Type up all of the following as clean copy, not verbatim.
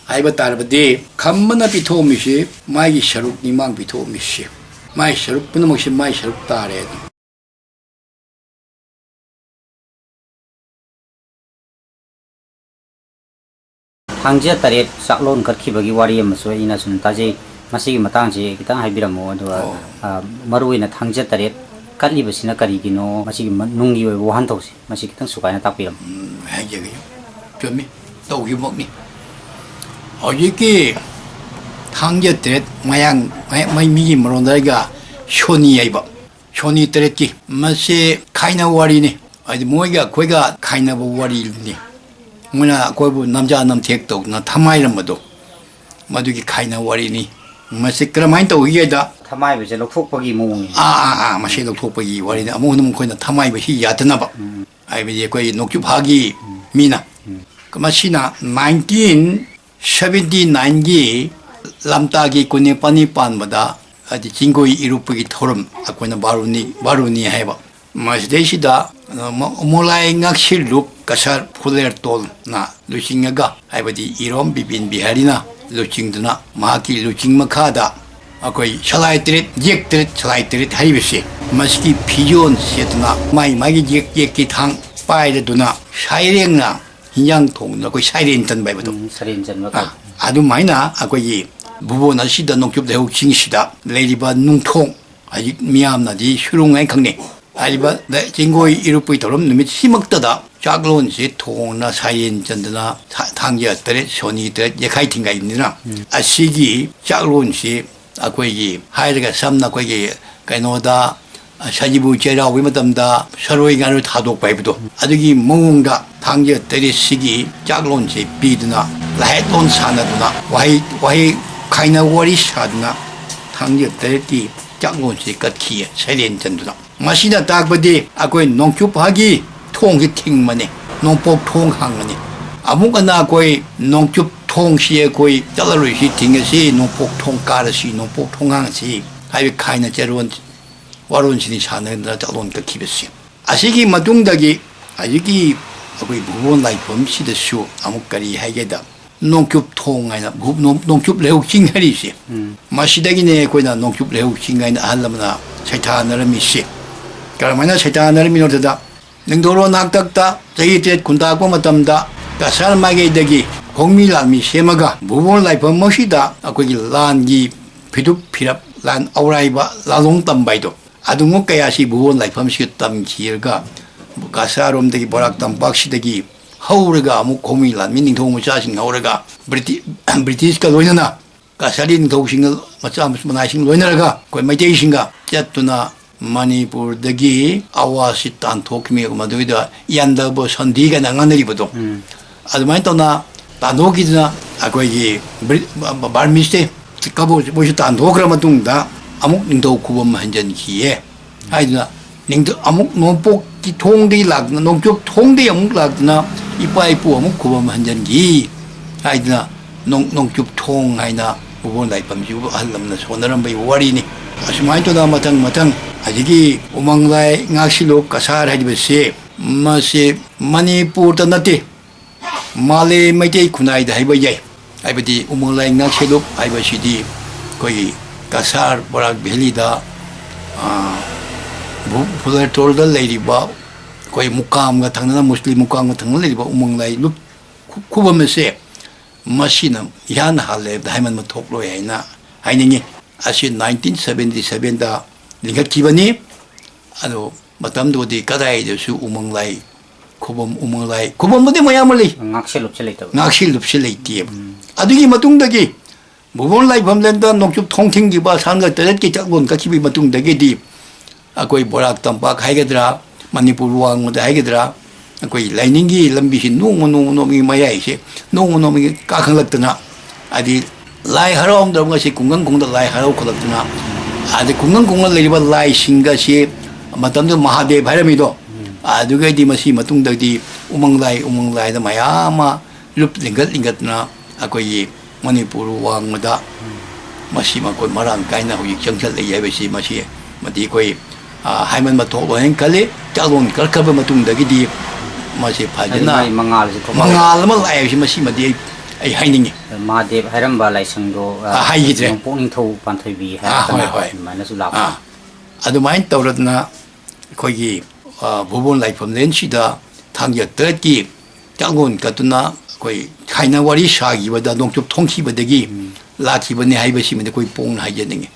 하이바 따르바디 감만나 비토미시 마이 샤룩 니망 비토미시 마이 샤룩 분모시 마이 샤룩 따레 당지에 따라 싹론 거키버기 와리 아마서 이나 좀 다지 마시기 마땅지 기타 하이비라모 아 마루이나 당지에 따라 깔리버시나 까리기노 마시기 농기 왜 한토시 마시기 당 수가나 딱비람 해제기 좀미 또기 먹니 어저께 당제 때 마양 마이 미기 모른다가 쇼니 아이바 쇼니 때랬기 마시 카이나 와리니 아니 뭐가 거기가 카이나 와리니 뭐나 거부 남자 택도 나 타마이란 뭐도 마두기 카이나 와리니 마시 그럼 하인 또 이게다 타마이 베제 lok폭버기 모옹이 마시 lok폭버기 와리니 아무는 거기나 타마이 베시 야드나 봐 아이 베제 거기 녹주파기 미나 그 마시나 1979기 람따기 군의 빠니빤보다 아주 진고이 이루쁘기 토름 아코나 바루니 해봐 마시데시다 몰라이 낚실룩 가살 폴레르톨 나 루싱가 아이버디 이런 비빈 비하리나 루칭드나 마키 루칭마카다 아코이 샬라이트릿 젝트릿 샬라이트릿 하리비시 마시기 피존 시에드나 마이마기 젝기 탕 빠이르두나 샤이랭나 인양통 그 샤이렌전 바이브도 사린전마가 아주 많이나 아거기 부부나 시다 농협 대우 징시다 레리바 농통 아직 미암나지 휴롱의 강내 아리바 내 진고이 이루뿌이 도름 놈이 심먹다다 작론시 통나 샤이렌전드나 당기었더래 쇼니들 예카이팅가 있느나 아시기 작론시 아거기 하이르가 삼나 거기 가이노다 사지부 제라고 이마담다 서로의 간을 다독 바이브도 아득이 뭔가 당겨들이 시기 짝론지 비드나 라이톤 사나두나 와이 카이나 워리 사두나 당겨들이 짝론지 끝기에 세련전두나 마시나 딱버디 아고이 농축하기 통기 팅만이 농법 통항만이 아무거나 고이 농축 통시에 고이 달러시 팅것이 농법 통가르시 농법 통항시 하이 카이나 제로원 와론신이 사는다 자론가 기베시 아시기 마둥다기 아시기 거기 부분 라이 범시드쇼 아무까리 해게다 농축 통아이나 농축 레옥싱 해리시 마시다기네 거기나 농축 레옥싱 아이나 알람나 세타나르미시 그러면은 세타나르미노다 능도로 낙닥다 저희들 군다고 마담다 가살마게 되기 공밀람이 세마가 부분 라이 범시다 거기 란기 비두피랍 란 아우라이바 라롱담바이도 아둥목 가야시 무원 라이펌시 땀 기일가 가사롬되기 보락담 박시되기 하우르가 아무 고민란 민닝 도움을 자신 하우르가 브리티시가 로이나 가사린 도우싱을 맞자 무슨 나이싱 로이나가 거의 마이데이싱가 쨋투나 마니푸르되기 아와시 딴 도키미고 마도이다 이안다버 선디가 나가느리보도 아주 많이 떠나 나노기드나 아거기 말미스테 까보 보셨다 안 도그라마 둥다 아무 닝도 구범 한전 기에 아이나 닝도 아무 농복기 통대이 락나 농쪽 통대 아무 락나 이빠이뿌 아무 구범 한전 기 아이나 농쪽 통 아이나 부분 라이밤지 할람나 손으로 뭐 와리니 아주 많이 또다 마땅 아직이 오망라이 낚시로 가살 하지버시 마시 마니푸르다 나티 말레 마이테이 쿠나이다 하이버예 아이버디 오망라이 낚시로 아이버시디 거기 가살 보락 벨리다 부덜톨다 레리바 거의 무감과 당나라 무슬림 무감과 당나라 레리바 우멍라이 룹 쿠범에서 마시는 얀 할레 다이만 뭐 톡로야이나 아이닝이 아시 1977다 링가 기반이 아도 마담도 어디 가다이데수 우멍라이 쿠범 우멍라이 쿠범인데 뭐야 멀리 낚실롭실레이티 아두기 마뚱다기 무본라이 범len다 농축 통팅기바 산가 때렸기 작은 같이 마뚱다기디 아고이 보락담박 하이게드라 마니푸르 왕모다 하이게드라 아고이 라이닝기 람비시 농노노미 마야이시 농노노미 까강락드나 아디 라이 하라움들 것이 공강공도 라이 하라우 콜락드나 아디 공강공을 내리바 라이 신가시 마담도 마하데 바람이도 아두게디 마시 마뚱다기 우멍라이다 마야마 룹링갓링갓나 아고이 마니푸르 왕마다 마시마 કોઈ મરાંગ કાયના હોય જંગલ લઈ આવે છે માસી મતી કોઈ હાઈમન માં તો વહેન કાલે ચાલોન કરકબ મતુંગ દગી દી માસી ફાજના મંગાલ માં લાય છે માસી મતી ꯑꯩ ꯍꯥꯏꯅꯤꯡꯉꯤ Mahadev Haramba Laisangdo 하이기드래. Pongning Panthoibi ꯍꯣꯏ ꯍꯣꯏ Manasu Lapa. ꯑꯗꯨꯃꯥꯏꯅ ꯇꯧꯔꯗꯅ ꯑꯩꯈꯣꯏꯒꯤ ꯚꯨꯕꯣꯟ ꯂꯥꯏꯐꯝꯂꯦꯟꯁꯤꯗ ꯊꯥꯡꯖ ꯇꯔꯦꯠꯀꯤ ꯆꯥꯛꯂꯣꯟ ꯀꯠꯇꯨꯅ ꯑꯩꯈꯣꯏ ꯈꯥꯏꯅ ꯋꯥꯔꯤ ꯁꯥꯈꯤꯕꯗ ꯅꯣꯡꯆꯨꯞ ꯊꯣꯡꯈꯤꯕꯗꯒꯤ ꯂꯥꯛꯈꯤꯕꯅꯤ ꯍꯥꯏꯕꯁꯤꯃꯗꯤ ꯑꯩꯈꯣꯏ ꯄꯣꯡꯅ ꯍꯥꯏꯖꯅꯤꯡꯉꯤ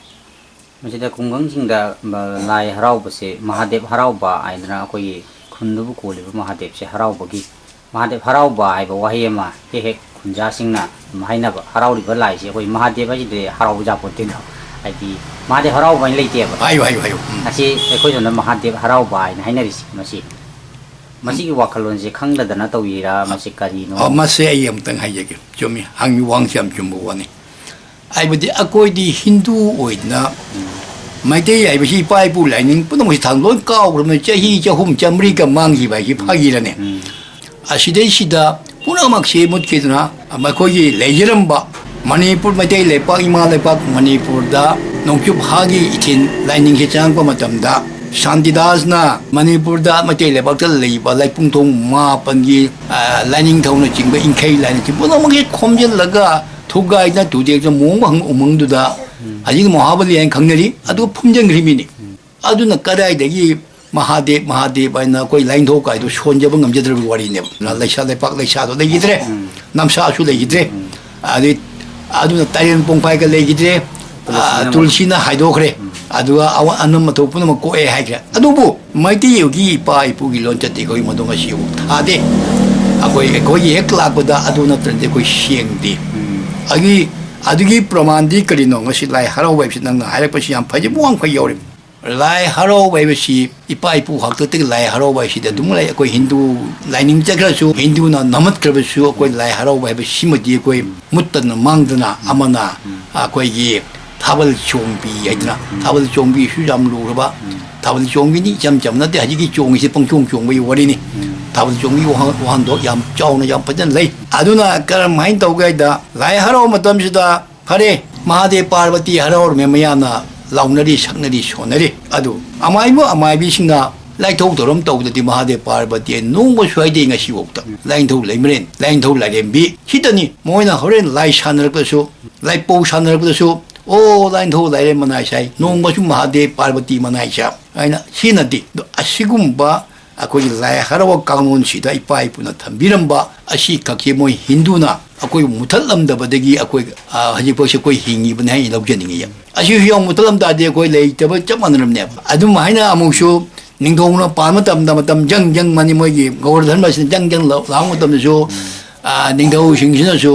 Masida Kungangsingda Lai Haraubase Mahadev Harauba Aidana Koi Kundubu Koli Mahadev Se Haraubagi Mahadev Harauba Iba Wahema Hek Kunja Singna Mahainaba Haraudi Balai Koi Mahadeva de Harauja Potino Adi Mahadev Harauba in Late ꯍꯥꯏꯌꯨ ꯍꯥꯏꯌꯨ ꯍꯥꯏꯌꯨ Asi Ekoi Mahadev Harauba in Haineris Masi Masi Wakalonze Kangla Dana Tawira Masikarino ꯃꯁꯦ ꯑꯩ ꯑꯃꯇꯪ ꯍꯥꯏꯖꯒꯦ ꯆꯨꯝꯃꯤ ꯍꯪꯉꯤ ꯋꯥꯡꯁꯦ ꯌꯥꯝ ꯆꯨꯝꯕ ꯋꯥꯅꯤ ꯍꯥꯏꯕꯗꯤ ꯑꯩꯈꯣꯏꯗꯤ ꯍꯤꯟꯗꯨ ꯑꯣꯏꯗꯅ ꯃꯩꯇꯩ ꯍꯥꯏꯕꯁꯤ ꯏꯄꯥ ꯏꯄꯨ ꯂꯥꯏꯅꯤꯡ ꯄꯨꯝꯅꯃꯛꯁꯤ ꯊꯥꯡ ꯂꯣꯏ ꯀꯥꯎꯈ꯭ꯔꯕꯅꯤ ꯆꯍꯤ ꯆꯍꯨꯝ ꯆꯥꯝꯃꯔꯤꯒ ꯃꯥꯡꯈꯤꯕ ꯍꯥꯏꯁꯤ ꯐꯥꯒꯤꯔꯅꯦ ꯑꯁꯤꯗꯩꯁꯤꯗ ꯄꯨꯝꯅꯃꯛꯁꯦ ꯃꯨꯠꯈꯤꯗꯨꯅ ꯃꯈꯣꯏꯒꯤ ꯂꯩꯖꯔꯝꯕ ꯃꯅꯤꯄꯨꯔ ꯃꯩꯇꯩ ꯂꯩꯄꯥꯛ ꯏꯃꯥ ꯂꯩꯄꯥꯛ ꯃꯅꯤꯄꯨꯔꯗ ꯅꯣꯡꯆꯨꯞ ꯍꯥꯒꯤ ꯏꯊꯤꯟ ꯂꯥꯏꯅꯤꯡꯁꯤ ꯆꯪꯉꯛꯄ ꯃꯇꯝꯗ ꯁꯥꯟꯇꯤꯗꯥꯁꯅ ꯃꯅꯤꯄꯨꯔꯗ ꯃꯩꯇꯩ ꯂꯩꯕꯥꯛꯇ ꯂꯩꯕ ꯂꯩꯄꯨꯡꯊꯣꯡ ꯃꯥꯄꯟꯒꯤ ꯂꯥꯏꯅꯤꯡꯊꯧꯅꯆꯤꯡꯕ ꯏꯪꯈꯩ ꯂꯥꯏꯅꯤꯡꯊꯧ ꯄꯨꯝꯅꯃꯛꯁꯦ ꯈꯣꯝꯖꯤꯜꯂꯒ ꯊꯨꯒꯥꯏꯗꯅ ꯇꯨꯗꯦꯛꯇ ꯃꯣꯡꯕ ꯎꯃꯪꯗꯨꯗ ꯍꯧꯖꯤꯛ ꯃꯍꯥꯕꯂꯤ ꯍꯥꯏꯅ ꯈꯪꯅꯔꯤ ꯑꯗꯨꯒ ꯐꯨꯝꯖꯤꯟꯈ꯭ꯔꯤꯃꯤꯅꯤ ꯑꯗꯨꯅ ꯀꯗꯥꯏꯗꯒꯤ ꯃꯍꯥꯗꯦꯕ ꯃꯍꯥꯗꯦꯕ ꯍꯥꯏꯅ ꯑꯩꯈꯣꯏ ꯂꯥꯏꯅꯤꯡꯊꯧ ꯀꯥꯏꯗꯣ ꯁꯣꯟꯖꯕ ꯉꯝꯖꯗ꯭ꯔꯕ ꯋꯥꯔꯤꯅꯦꯕ ꯂꯩꯁꯥ ꯂꯩꯄꯥꯛ ꯂꯩꯁꯥꯗꯣ ꯂꯩꯈꯤꯗ꯭ꯔꯦ ꯅꯝꯁꯥꯁꯨ ꯂꯩꯈꯤꯗ꯭ꯔꯦ ꯑꯗꯩ ꯑꯗꯨꯅ ꯇꯥꯏꯔꯦꯟ ꯄꯣꯡꯐꯥꯏꯒ ꯂꯩꯈꯤꯗ꯭रे ꯇꯨꯜꯁꯤꯅ ꯍꯥꯏꯗꯣꯛꯈ꯭रे ꯑꯗꯨꯒ ꯑꯅꯝ ꯑꯊꯧ ꯄꯨꯝꯅꯃꯛ ꯀꯣꯛꯑꯦ ꯍꯥꯏꯈ꯭ರೆ ꯑꯗꯨꯕꯨ ꯃꯩꯇꯩꯒꯤ ꯏꯄꯥ ꯏꯄꯨꯒꯤ ꯂꯣꯟꯆꯠꯇꯤ ꯑꯩꯈꯣꯏ ꯃꯗꯨ ꯉꯁꯤꯐꯥꯎ ꯊꯥꯗꯦ ꯑꯩꯈꯣꯏꯒꯤ ꯍꯦꯛ ꯂꯥꯛꯄꯗ ꯑꯗꯨ ꯅꯠꯇ꯭ꯔꯗꯤ ꯑꯩꯈꯣꯏ ꯁꯦꯡꯗꯦ ꯑꯗꯨꯒꯤ ꯄ꯭ꯔꯃꯥꯟꯗꯤ ꯀꯔꯤꯅꯣ ꯉꯁꯤ ꯂꯥꯏ ꯍꯔꯥꯎꯕ ꯍꯥꯏꯕꯁꯤ ꯅꯪꯅ ꯍꯥꯏꯔꯛꯄꯁꯤ ꯌꯥꯝ ꯐꯖꯕ ꯋꯥꯡꯈꯩ ꯌꯧꯔꯤ ꯂꯥꯏ ꯍꯔꯥꯎꯕ ꯍꯥꯏꯕꯁꯤ ꯏꯄꯥ ꯏꯄꯨ ꯍꯥꯛꯇꯛꯇꯒꯤ ꯂꯥꯏ ꯍꯔꯥꯎꯕ ꯍꯥꯏꯁꯤꯗꯤ ꯑꯗꯨꯝ ꯂꯩ ꯑꯩꯈꯣꯏ ꯍꯤꯟꯗꯨ ꯂꯥꯏꯅꯤꯡ ꯆꯠꯈ꯭ꯔꯁꯨ ꯍꯤꯟꯗꯨꯅ ꯅꯝꯍꯠꯈ꯭ꯔꯕꯁꯨ ꯑꯩꯈꯣꯏ ꯂꯥꯏ ꯍꯔꯥꯎꯕ ꯍꯥꯏꯕꯁꯤꯃꯗꯤ ꯑꯩꯈꯣꯏ ꯃꯨꯠꯇꯅ ꯃꯥꯡꯗꯅ ꯑꯃꯅ ꯑꯩꯈꯣꯏꯒꯤ ꯊꯥꯕꯜ ꯆꯣꯡꯕꯤ ꯍꯥꯏꯗꯅ ꯊꯥꯕꯜ ꯆꯣꯡꯕꯤꯁꯨ ꯌꯥꯝ ꯂꯨꯔꯕ ꯊꯥꯕꯜ ꯆꯣꯡꯕꯤꯅꯤ ꯏꯆꯝ ꯆꯝ ꯅꯠꯇꯦ ꯍꯧꯖꯤꯛꯀꯤ ꯆꯣꯡꯉꯤꯁꯤ ꯄꯪꯆꯣꯡ ꯆꯣꯡꯕꯒꯤ ꯋꯥꯔꯤꯅꯤ ꯊꯥꯕꯜ ꯆꯣꯡꯕꯤ ꯋꯥꯍꯟꯊꯣꯛ ꯌꯥꯝ ꯆꯥꯎꯅ ꯌꯥꯝ ꯐꯖꯅ ꯂꯩ ꯑꯗꯨꯅ ꯀꯔꯝꯍꯥꯏꯅ ꯇꯧꯒꯦ ꯍꯥꯏꯗ ꯂꯥꯏ ꯍꯔꯥꯎꯕ ꯃꯇꯝꯁꯤꯗ ꯐꯔꯦ ꯃꯍꯥꯗꯦꯕ ꯄꯥꯔꯕꯇꯤ ꯍꯔꯥꯎꯔꯝꯃꯦ ꯃꯌꯥꯝꯅ ꯂꯥꯎꯅꯔꯤ ꯁꯛꯅꯔꯤ ꯁꯣꯟꯅꯔꯤ ꯑꯗꯨ ꯑꯃꯥꯏꯕꯤꯁꯤꯡꯅ ꯂꯥꯏꯊꯧ ꯊꯧꯔꯝ ꯇꯧꯕꯗꯗꯤ ꯃꯍꯥꯗꯦꯕ ꯄꯥꯔꯕꯇꯤ ꯅꯣꯡꯃꯁꯨ ꯍꯥꯏꯗꯦ ꯉꯁꯤꯐꯥꯎꯗ ꯂꯥꯏꯅꯤꯡꯊꯧ ꯂꯩꯃꯔꯦꯟ ꯂꯥꯏꯅꯤꯡꯊꯧ ꯂꯥꯏꯔꯦꯝꯕꯤ ꯁꯤꯗꯅꯤ ꯃꯣꯏꯅ ꯍꯣꯔꯦꯟ ꯂꯥꯏ ꯁꯥꯟꯅꯔꯛꯄꯗꯁꯨ ꯂꯥꯏꯄꯧ ꯁꯥꯟꯅꯔꯛꯄꯗꯁꯨ ꯑꯣ ꯂꯥꯏꯅꯤꯡꯊꯧ ꯂꯥꯏꯔꯦꯝ ꯃꯅꯥꯏ ꯁꯥꯏ ꯅꯣꯡꯃꯁꯨ ꯃꯍꯥꯗꯦꯕ ꯄꯥꯔꯕꯇꯤ ꯃꯅꯥꯏ ꯁꯥ ꯍꯥꯏꯅ ꯁꯤꯅꯗꯤ ꯑꯁꯤꯒꯨꯝꯕ ꯑꯩꯈꯣꯏꯒꯤ ꯂꯥꯏ ꯍꯔꯥꯎꯕ ꯀꯥꯡꯂꯣꯟꯁꯤꯗ ꯏꯄꯥ ꯏꯄꯨꯅ ꯊꯝꯕꯤꯔꯝꯕ ꯑꯁꯤ ꯈꯛꯁꯤ ꯃꯣꯏ ꯍꯤꯟꯗꯨꯅ ꯑꯩꯈꯣꯏ ꯃꯨꯊꯠꯂꯝꯗꯕꯗꯒꯤ ꯑꯩꯈꯣꯏ ꯍꯧꯖꯤꯛꯐꯥꯎꯁꯦ ꯑꯩꯈꯣꯏ ꯍꯤꯡꯉꯤꯕꯅꯤ ꯍꯥꯏꯅ ꯂꯧꯖꯅꯤꯡꯉꯤ ꯑꯁꯤꯁꯨ ꯌꯥꯝ ꯃꯨꯊꯠꯂꯝ ꯇꯥꯔꯗꯤ ꯑꯩꯈꯣꯏ ꯂꯩꯇꯕ ꯆꯞ ꯃꯥꯟꯅꯔꯝꯅꯦꯕ ꯑꯗꯨꯝ ꯍꯥꯏꯅ ꯑꯃꯨꯛꯁꯨ ꯅꯤꯡꯊꯧꯅ ꯄꯥꯟꯕ ꯃꯇꯝꯗ ꯃꯇꯝ ꯖꯪ ꯃꯅꯤ ꯃꯣꯏꯒꯤ ꯒꯧꯔ ꯙꯔꯃꯁꯤꯅ ꯖꯪ ꯂꯥꯛꯄ ꯃꯇꯝꯗꯁꯨ ꯅꯤꯡꯊꯧꯁꯤꯡꯁꯤꯅꯁꯨ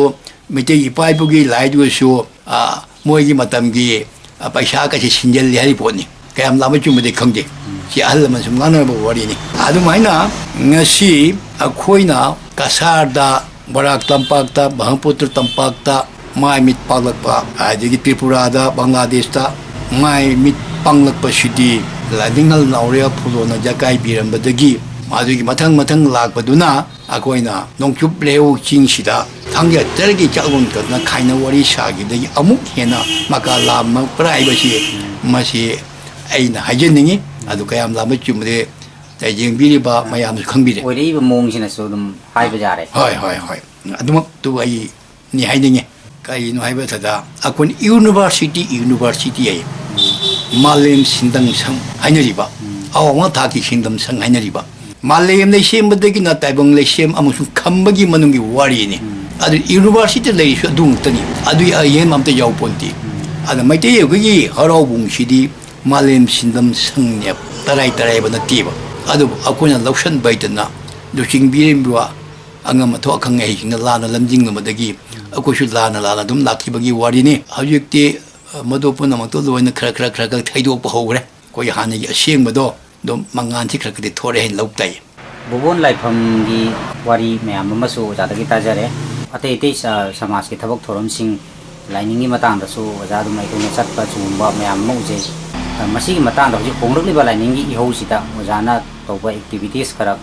ꯃꯩꯇꯩ ꯏꯄꯥ ꯏꯄꯨꯒꯤ ꯂꯥꯏꯗꯨꯒꯁꯨ ꯃꯣꯏꯒꯤ ꯃꯇꯝꯒꯤ ꯄꯩꯁꯥꯒꯁꯤ ꯁꯤꯟꯖꯜꯂꯤ ꯍꯥꯏꯔꯤ ꯄꯣꯠꯅꯤ ꯀꯌꯥꯝ ꯂꯥꯞꯅ ꯆꯨꯝꯕꯗꯤ ꯈꯪꯗꯦ ꯁꯤ ꯑꯍꯜ ꯂꯃꯟ ꯁꯨꯝ ꯉꯥꯡꯅꯔꯕ ꯋꯥꯔꯤꯅꯤ ꯑꯗꯨꯃꯥꯏꯅ ꯉꯁꯤ ꯑꯩꯈꯣꯏꯅ ꯀꯁꯥꯔꯗ ꯕꯔꯥꯛ ꯇꯝꯄꯥꯛꯇ ꯕ꯭ꯔꯍꯃꯄꯨꯇ꯭ꯔ ꯇꯝꯄꯥꯛꯇ ꯃꯥꯏ ꯃꯤꯠ ꯄꯥꯛꯂꯛꯄ ꯑꯗꯒꯤ ꯇ꯭ꯔꯤꯄꯨꯔꯥꯗ ꯕꯪꯒ꯭ꯂꯥꯗꯦꯁꯇ ꯃꯥꯏ ꯃꯤꯠ ꯄꯥꯡꯂꯛꯄꯁꯤꯗꯤ ꯅꯤꯡꯍꯜ ꯅꯥꯎꯔꯦ ꯐꯨꯂꯣꯅ ꯖꯀꯥꯏꯕꯤꯔꯝꯕꯗꯒꯤ ꯃꯗꯨꯒꯤ ꯃꯊꯪ ꯂꯥꯛꯄꯗꯨꯅ ꯑꯩꯈꯣꯏꯅ ꯅꯣꯡꯆꯨꯞ ꯂꯩꯍꯧ ꯆꯤꯡꯁꯤꯗ ꯊꯥꯡꯖ ꯇꯔꯦꯠꯀꯤ ꯆꯥꯛꯂꯣꯟ ꯀꯠꯇꯨꯅ ꯈꯥꯏꯅ ꯋꯥꯔꯤ ꯁꯥꯈꯤꯕꯗꯒꯤ ꯑꯃꯨꯛ ꯍꯦꯟꯅ ꯃꯀꯥ ꯂꯥꯝꯃꯛꯄ꯭ꯔꯥ ꯍꯥꯏꯕꯁꯤ ꯃꯁꯤ ꯑꯩꯅ ꯍꯥꯏꯖꯅꯤꯡꯉꯤ ꯑꯗꯨ ꯀꯌꯥꯝ ꯂꯥꯝꯕ ꯆꯨꯝꯕꯗꯤ ꯌꯦꯡꯕꯤꯔꯤꯕ ꯃꯌꯥꯝꯅꯁꯨ ꯈꯪꯕꯤꯔꯦ ꯑꯣꯏꯔꯤꯕ ꯃꯑꯣꯡꯁꯤꯅꯁꯨ ꯑꯗꯨꯝ ꯍꯥꯏꯕ ꯌꯥꯔꯦ ꯍꯣꯏ ꯑꯗꯨꯃꯛꯇꯨ ꯑꯩꯅꯤ ꯍꯥꯏꯅꯤꯡꯉꯤ ꯀꯔꯤꯅꯣ ꯍꯥꯏꯕꯗ ꯑꯩꯈꯣꯏꯅ ꯌꯨꯅꯤꯚꯔꯁꯤꯇꯤ ꯍꯥꯏ ꯃꯥꯂꯦꯝ ꯁꯤꯟꯗꯪꯁꯪ ꯍꯥꯏꯅꯔꯤꯕ ꯑꯋꯥꯡꯕ ꯊꯥꯛꯀꯤ ꯁꯤꯟꯗꯝꯁꯪ ꯍꯥꯏꯅꯔꯤꯕ ꯃꯥꯂꯦꯝ ꯂꯩꯁꯦꯝꯕꯗꯒꯤꯅ ꯇꯥꯏꯕꯪ ꯂꯩꯁꯦꯝ ꯑꯃꯁꯨꯡ ꯈꯝꯕꯒꯤ ꯃꯅꯨꯡꯒꯤ ꯋꯥꯔꯤꯅꯤ ꯑꯗꯨ ꯌꯨꯅꯤꯚꯔꯁꯤꯇꯤ ꯂꯩꯔꯤꯁꯨ ꯑꯗꯨ ꯉꯛꯇꯅꯤ ꯑꯗꯨꯒꯤ ꯑꯍꯦꯟꯕ ꯑꯝꯇ ꯌꯥꯎꯄꯣꯟꯇꯦ ꯑꯗ ꯃꯩꯇꯩ ꯑꯩꯈꯣꯏꯒꯤ ꯍꯔꯥꯎꯕꯨꯡꯁꯤꯗꯤ ꯃꯥꯂꯦꯝ ꯁꯤꯟꯗꯝꯁꯪꯅꯦꯕ ꯇꯔꯥꯏꯕ ꯅꯠꯇꯦꯕ ꯑꯗꯨꯕꯨ ꯑꯩꯈꯣꯏꯅ ꯂꯧꯁꯟꯕ ꯍꯩꯇꯅ ꯂꯨꯆꯤꯡꯕꯤꯔꯤꯕ ꯑꯉꯝ ꯑꯊꯧ ꯑꯈꯪ ꯑꯍꯩꯁꯤꯡꯅ ꯂꯥꯟꯅ ꯂꯝꯖꯤꯡꯂꯕꯗꯒꯤ ꯑꯩꯈꯣꯏꯁꯨ ꯂꯥꯟꯅ ꯑꯗꯨꯝ ꯂꯥꯛꯈꯤꯕꯒꯤ ꯋꯥꯔꯤꯅꯤ ꯍꯧꯖꯤꯛꯇꯤ ꯃꯗꯨ ꯄꯨꯝꯅꯃꯛꯇꯨ ꯂꯣꯏꯅ ꯈꯔ ꯊꯩꯗꯣꯛꯄ ꯍꯧꯈ꯭ರೆ ꯑꯩꯈꯣꯏ ꯍꯥꯟꯅꯒꯤ ꯑꯁꯦꯡꯕꯗꯣ ꯑꯗꯨꯝ ꯃꯉꯥꯟꯁꯤ ꯈꯔꯗꯤ ꯊꯣꯔꯛꯑꯦ ꯍꯥꯏꯅ ꯂꯧ ꯇꯥꯏ ꯕꯣꯕꯣꯟ ꯂꯥꯏꯐꯝꯒꯤ ꯋꯥꯔꯤ ꯃꯌꯥꯝ ꯑꯃꯁꯨ ꯑꯣꯖꯥꯗꯒꯤ ꯇꯥꯖꯔꯦ ꯑꯇꯩ ꯁꯃꯥꯖꯀꯤ ꯊꯕꯛ ꯊꯧꯔꯝꯁꯤꯡ ꯂꯥꯏꯅꯤꯡꯒꯤ ꯃꯇꯥꯡꯗꯁꯨ ꯑꯣꯖꯥ ꯑꯗꯨꯝ ꯑꯩꯈꯣꯏꯅ ꯆꯠꯄ ꯆꯨꯝꯕ ꯃꯌꯥꯝ ꯑꯃ ꯎꯖꯩ ꯃꯁꯤꯒꯤ ꯃꯇꯥꯡꯗ ꯍꯧꯖꯤꯛ ꯍꯣꯡꯂꯛꯂꯤꯕ ꯂꯥꯏꯅꯤꯡꯒꯤ ꯏꯍꯧꯁꯤꯗ ꯑꯣꯖꯥꯅ ꯇꯧꯕ ꯑꯦꯛꯇꯤꯚꯤꯇꯤꯁ ꯈꯔ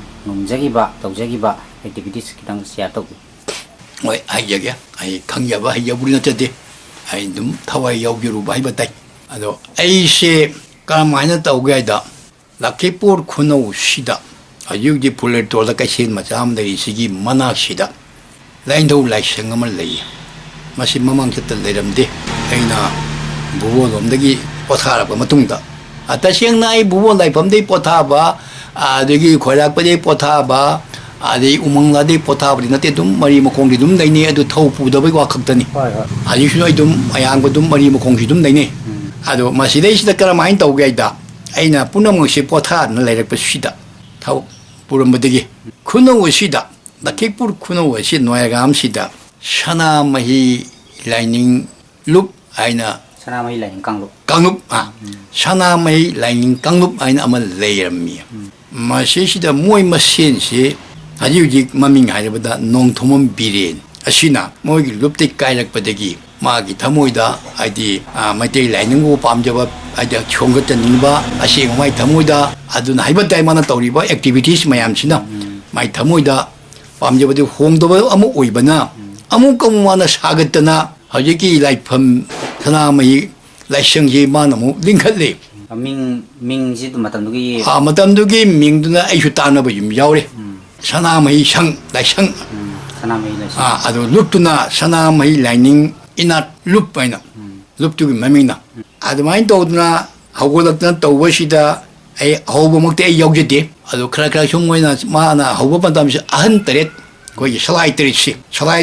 ꯇꯧꯖꯈꯤꯕ ꯑꯦꯛꯇꯤꯚꯤꯇꯤꯁ ꯈꯤꯇꯪ ꯁꯤꯌꯥꯔ ꯇꯧꯕꯤꯌꯨ ꯍꯣꯏ ꯍꯥꯏꯖꯒꯦ ꯑꯩ ꯈꯪꯖꯕ ꯍꯩꯖꯕꯨꯗꯤ ꯅꯠꯆꯗꯦ ꯑꯩ ꯑꯗꯨꯝ ꯊꯋꯥꯏ ꯌꯥꯎꯖꯔꯨꯕ ꯍꯥꯏꯕ ꯇꯥꯏ ꯑꯗꯣ ꯑꯩꯁꯦ ꯀꯔꯝꯍꯥꯏꯅ ꯇꯧꯒꯦ ꯍꯥꯏꯗ ꯂꯛꯈꯤꯄꯨꯔ ꯈꯨꯅꯧꯁꯤꯗ ꯍꯧꯖꯤꯛ ꯐꯨꯂꯦꯇꯣꯜꯗ ꯀꯩꯊꯦꯜ ꯃꯆꯥ ꯑꯃ ꯂꯩꯔꯤꯁꯤꯒꯤ ꯃꯅꯥꯛꯁꯤꯗ 라인도 라이생을 레이 마시 마망쳤던 레람데 아이나 부부놈들이 포타라고 마뚱다 아따시행 나이 부부 라이범데 포타바 아들이 고락버데 포타바 아들이 우멍나데 포타버리 나때 좀 머리 목공기 좀 내니 아주 더우 부더버고 확덕더니 아주 신호이 좀 아양고 좀 머리 목공기 좀 내니 아주 마시데시다 까라 많이 떠오게 있다 아이나 뿌넘없이 포타는 레렉버 쉬다 타고 부름버되기 쿠노우시다 나킥불 쿠노우시 노야감시다 샤나마히 라이닝 룹 아이나 사나마이 라인 강로 강룹 샤나마히 라이닝 강룹 아이나 아마 레이람미 마시시다 모이 마신시 아주직 마밍 하려보다 농토문 비린 아시나 모이 룹대 까이락버되기 마기 타모이다 아이디 마이테이 라이닝고 밤잡아 아이디 총것전인바 아시 마이 타모이다 아둔 하이버다이마나 떠리바 액티비티스 마얌시나 마이 타모이다 밤잡아디 홍도바 아무 오이바나 아무 công 사겠다나 hꯧꯖꯤꯛꯀꯤ ꯂꯥꯏꯐꯝ ꯁꯅꯥꯃꯍꯤ ꯂꯥꯏꯁꯪꯁꯤ ꯃꯥꯅ ꯑꯃꯨꯛ ꯂꯤꯡꯈꯠꯂꯤ ꯃꯤꯡꯁꯤꯗ ꯃꯇꯝꯗꯨꯒꯤ ꯃꯇꯝꯗꯨꯒꯤ ꯃꯤꯡꯗꯨꯅ ꯑꯩꯁꯨ ꯇꯥꯟꯅꯕ ꯌꯨꯝ ꯌꯥꯎꯔꯦ ꯁꯅꯥꯃꯍꯤ ꯁꯪ ꯂꯥꯏꯁꯪ ꯁꯅꯥꯃꯍꯤ ꯂꯥꯏꯁꯪ ꯑꯗꯨ ꯂꯨꯞꯇꯨꯅ ꯁꯅꯥꯃꯍꯤ ꯂꯥꯏꯅꯤꯡ ꯏꯅꯥꯠ ꯂꯨꯞ ꯍꯥꯏꯅ ꯂꯨꯞꯇꯨꯒꯤ ꯃꯃꯤꯡꯅ ꯑꯗꯨꯃꯥꯏꯅ ꯇꯧꯗꯨꯅ ꯍꯧꯒꯠꯂꯛꯇꯅ ꯇꯧꯕꯁꯤꯗ ꯑꯩ ꯍꯧꯕꯃꯛꯇꯤ ꯑꯩ ꯌꯥꯎꯖꯗꯦ ꯑꯗꯨ ꯈꯔ ꯈꯔ ꯁꯨꯝ ꯑꯣꯏꯅ ꯃꯥꯅ ꯍꯧꯕ ꯃꯇꯝꯁꯤ ꯑꯍꯟ ꯇꯔꯦꯠ ꯑꯩꯈꯣꯏꯒꯤ ꯁꯂꯥꯏ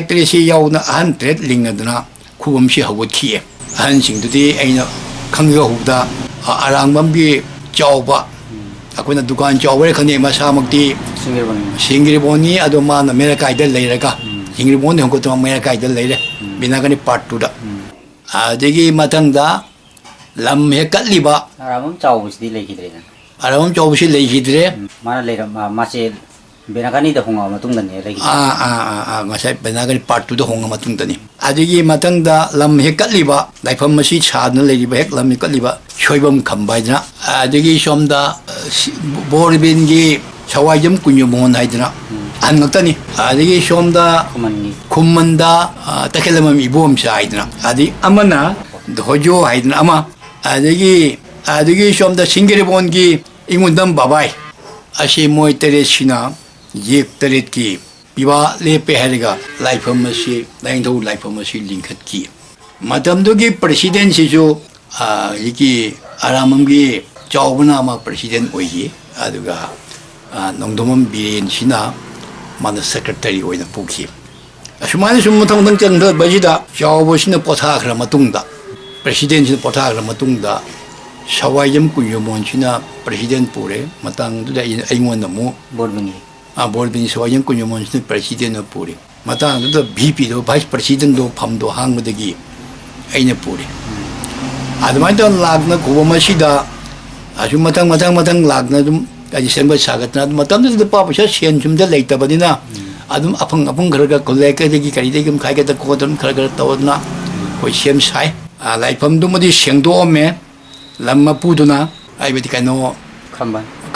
ꯇꯔꯦꯠꯁꯤ ꯌꯥꯎꯅ ꯑꯍꯟ ꯇꯔꯦꯠ ꯂꯤꯡꯉꯗꯨꯅ ꯈꯨꯕꯝꯁꯤ ꯍꯧꯒꯠꯈꯤꯌꯦ ꯑꯍꯟꯁꯤꯡꯗꯨꯗꯤ ꯑꯩꯅ ꯈꯪꯖꯍꯧꯕꯗ ꯑꯔꯥꯡꯕꯝꯒꯤ ꯆꯥꯎꯕ ꯑꯩꯈꯣꯏꯅ ꯗꯨꯀꯥꯟ ꯆꯥꯎꯕꯔ ꯈꯪꯗꯦ ꯃꯁꯥꯃꯛꯇꯤ ꯁꯤꯡꯒꯤꯔꯤꯕꯣꯟꯅꯤ ꯑꯗꯣ ꯃꯥꯅ ꯃꯦꯔꯥꯀꯥꯏꯗ ꯂꯩꯔꯒ ꯁꯤꯡꯒꯤꯔꯤꯕꯣꯟꯗ ꯍꯣꯡꯒꯠꯇꯨꯅ ꯃꯦꯔꯥꯀꯥꯏꯗ ꯂꯩꯔꯦ ꯕꯤꯅꯥꯒꯅꯤ ꯄꯥꯔꯠ 2ꯗ ꯑꯗꯒꯤ ꯃꯊꯪꯗ ꯂꯝ ꯍꯦꯛꯀꯠꯂꯤꯕ ꯑꯔꯥꯡꯕꯝ ꯆꯥꯎꯕꯁꯤꯗꯤ ꯂꯩꯈꯤꯗ꯭ꯔꯦꯅ ꯑꯔꯥꯡꯕꯝ ꯆꯥꯎꯕꯁꯤ ꯂꯩꯈꯤꯗ꯭ꯔꯦ ꯃꯥꯅ ꯂꯩꯔꯝ ꯃꯥꯁꯦ ꯕꯦꯅꯥꯒꯥꯅꯤꯗ ꯍꯣꯡꯉꯕ ꯃꯇꯨꯡꯗꯅꯦ ꯂꯩꯈꯤꯗ꯭ꯔꯦ ꯉꯁꯥꯏ ꯕꯦꯅꯥꯒꯅꯤ ꯄꯥꯔꯠ 2ꯗ ꯍꯣꯡꯉ ꯃꯇꯨꯡꯗꯅꯤ ꯑꯗꯒꯤ ꯃꯊꯪꯗ ꯂꯝ ꯍꯦꯛꯀꯠꯂꯤꯕ ꯂꯥꯏꯐꯝ ꯑꯁꯤ ꯁꯥꯗꯨꯅ ꯂꯩꯔꯤꯕ ꯍꯦꯛ ꯂꯝ ꯍꯦꯛꯀꯠꯂꯤꯕ ꯁꯣꯏꯕꯝ ꯈꯝꯕ ꯍꯥꯏꯗꯅ ꯑꯗꯒꯤ ꯁꯣꯝꯗ ꯕꯣꯔꯕꯤꯟꯒꯤ ꯁꯋꯥꯏꯖꯝ ꯀꯨꯟꯌꯨꯃꯣꯟ ꯍꯥꯏꯗꯅ ꯑꯍꯟ ꯉꯥꯛꯇꯅꯤ ꯑꯗꯒꯤ ꯁꯣꯝꯗ ꯈꯨꯝꯃꯟꯗ ꯇꯈꯦꯜꯂꯝꯕꯝ ꯏꯕꯣꯝꯆꯥ ꯍꯥꯏꯗꯅ ꯑꯗꯒꯤ ꯑꯃꯅ ꯙꯣꯖꯣ ꯍꯥꯏꯗꯅ ꯑꯃ ꯑꯗꯒꯤ ꯁꯣꯝꯗ ꯁꯤꯡꯒꯤꯔꯤꯕꯣꯟꯒꯤ ꯏꯉꯨꯟꯗꯝ ꯕꯥꯕꯥꯏ ꯑꯁꯤ ꯃꯣꯏ ꯇꯔꯦꯠꯁꯤꯅ ꯌꯦꯛ ꯇꯔꯦꯠꯀꯤ ꯄꯤꯕꯥ ꯂꯦꯞꯄꯦ ꯍꯥꯏꯔꯒ ꯂꯥꯏꯐꯝ ꯑꯁꯤ ꯂꯥꯏꯅꯤꯡꯊꯧ ꯂꯥꯏꯐꯝ ꯑꯁꯤ ꯂꯤꯡꯈꯠꯈꯤ ꯃꯇꯝꯗꯨꯒꯤ ꯄ꯭ꯔꯁꯤꯗꯦꯟꯁꯤꯁꯨ ꯍꯧꯖꯤꯛꯀꯤ ꯑꯔꯥꯝꯕꯝꯒꯤ ꯆꯥꯎꯕꯅ ꯑꯃ ꯄ꯭ꯔꯁꯤꯗꯦꯟ ꯑꯣꯏꯈꯤ ꯑꯗꯨꯒ ꯅꯣꯡꯊꯣꯝꯕꯝ ꯕꯤꯔꯦꯟꯁꯤꯅ ꯃꯥꯅ ꯁꯦꯀ꯭ꯔꯦꯇꯔꯤ ꯑꯣꯏꯅ ꯄꯨꯈꯤ ꯑꯁꯨꯃꯥꯏꯅ ꯁꯨꯝ ꯃꯊꯪ ꯆꯪꯊꯕꯁꯤꯗ ꯆꯥꯎꯕꯁꯤꯅ ꯄꯣꯊꯥꯈ꯭ꯔ ꯃꯇꯨꯡꯗ ꯄ꯭ꯔꯁꯤꯗꯦꯟꯁꯤꯅ ꯄꯣꯊꯥꯈ꯭ꯔ ꯃꯇꯨꯡꯗ ꯁꯋꯥꯏꯖꯝ ꯀꯨꯟꯌꯨꯃꯣꯟꯁꯤꯅ ꯄ꯭ꯔꯁꯤꯗꯦꯟ ꯄꯨꯔꯦ ꯃꯇꯥꯡꯗꯨꯗ ꯑꯩꯉꯣꯟꯗ ꯑꯃꯨꯛ ꯕꯣꯔꯕꯤꯟ ꯁꯋꯥꯏꯖꯝ ꯀꯨꯟꯌꯨꯃꯣꯟꯁꯤꯅ ꯄ꯭ꯔꯁꯤꯗꯦꯟꯅ ꯄꯨꯔꯦ ꯃꯇꯥꯡꯗꯨꯗ ꯚꯤꯄꯤꯗꯣ ꯚꯥꯏꯁ ꯄ꯭ꯔꯁꯤꯗꯦꯟꯗꯣ ꯐꯝꯗꯣ ꯍꯥꯡꯕꯗꯒꯤ ꯑꯩꯅ ꯄꯨꯔꯦ ꯑꯗꯨꯃꯥꯏꯅ ꯇꯧꯅ ꯂꯥꯛꯅ ꯈꯨꯕꯝ ꯑꯁꯤꯗ ꯑꯁꯨꯝ ꯃꯊꯪ ꯂꯥꯛꯅ ꯑꯗꯨꯝ ꯁꯦꯝꯒꯠ ꯁꯥꯒꯠꯇꯅ ꯃꯇꯝꯗꯨꯗ ꯄꯩꯁꯥ ꯁꯦꯟ ꯁꯨꯝꯗ ꯂꯩꯇꯕꯅꯤꯅ ꯑꯗꯨꯝ ꯑꯐꯪ ꯈꯔ ꯀꯣꯂꯦꯛꯀꯗꯒꯤ ꯀꯔꯤꯗꯒꯤ ꯑꯗꯨꯝ ꯈꯥꯏꯒꯠꯇ ꯈꯣꯠꯇꯅ ꯈꯔ ꯇꯧꯗꯅ ꯑꯩꯈꯣꯏ ꯁꯦꯝ ꯁꯥꯏ ꯂꯥꯏꯐꯝꯗꯨꯃꯗꯤ ꯁꯦꯡꯗꯣꯛꯑꯝꯃꯦ ꯂꯝ ꯃꯄꯨꯗꯨꯅ ꯍꯥꯏꯕꯗꯤ ꯀꯩꯅꯣ